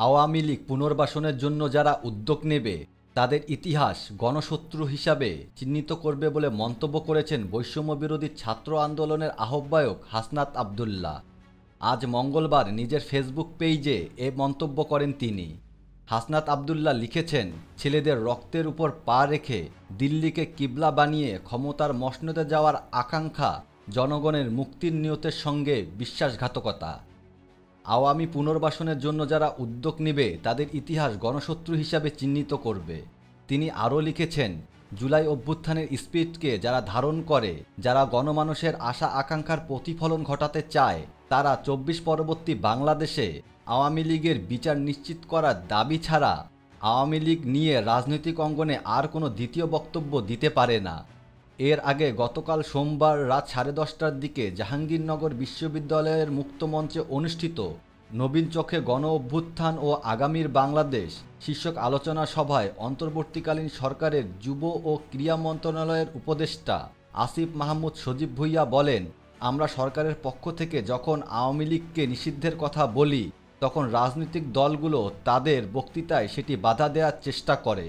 আওয়ামী লীগ পুনর্বাসনের জন্য যারা উদ্যোগ নেবে তাদের ইতিহাস গণশত্রু হিসাবে চিহ্নিত করবে বলে মন্তব্য করেছেন বৈষম্যবিরোধী ছাত্র আন্দোলনের আহ্বায়ক হাসনাত আব্দুল্লাহ। আজ মঙ্গলবার নিজের ফেসবুক পেজে এ মন্তব্য করেন তিনি। হাসনাত আব্দুল্লাহ লিখেছেন, ছেলেদের রক্তের উপর পা রেখে দিল্লিকে কিবলা বানিয়ে ক্ষমতার মসনদে যাওয়ার আকাঙ্ক্ষা জনগণের মুক্তির নিয়তের সঙ্গে বিশ্বাসঘাতকতা। আওয়ামী পুনর্বাসনের জন্য যারা উদ্যোগ নেবে তাদের ইতিহাস গণশত্রু হিসাবে চিহ্নিত করবে। তিনি আরও লিখেছেন, জুলাই অভ্যুত্থানের স্পিরিটকে যারা ধারণ করে, যারা গণমানুষের আশা আকাঙ্ক্ষার প্রতিফলন ঘটাতে চায়, তারা ২৪ পরবর্তী বাংলাদেশে আওয়ামী লীগের বিচার নিশ্চিত করার দাবি ছাড়া আওয়ামী লীগ নিয়ে রাজনৈতিক অঙ্গনে আর কোনো দ্বিতীয় বক্তব্য দিতে পারে না। এর আগে গতকাল সোমবার রাত 10:30টার দিকে জাহাঙ্গীরনগর বিশ্ববিদ্যালয়ের মুক্তমঞ্চে অনুষ্ঠিত নবীন চোখে গণ অভ্যুত্থান ও আগামীর বাংলাদেশ শীর্ষক আলোচনা সভায় অন্তর্বর্তীকালীন সরকারের যুব ও ক্রীড়া মন্ত্রণালয়ের উপদেষ্টা আসিফ মাহমুদ সজীব ভুঁইয়া বলেন, আমরা সরকারের পক্ষ থেকে যখন আওয়ামী লীগকে নিষিদ্ধের কথা বলি তখন রাজনৈতিক দলগুলো তাদের বক্তৃতায় সেটি বাধা দেওয়ার চেষ্টা করে।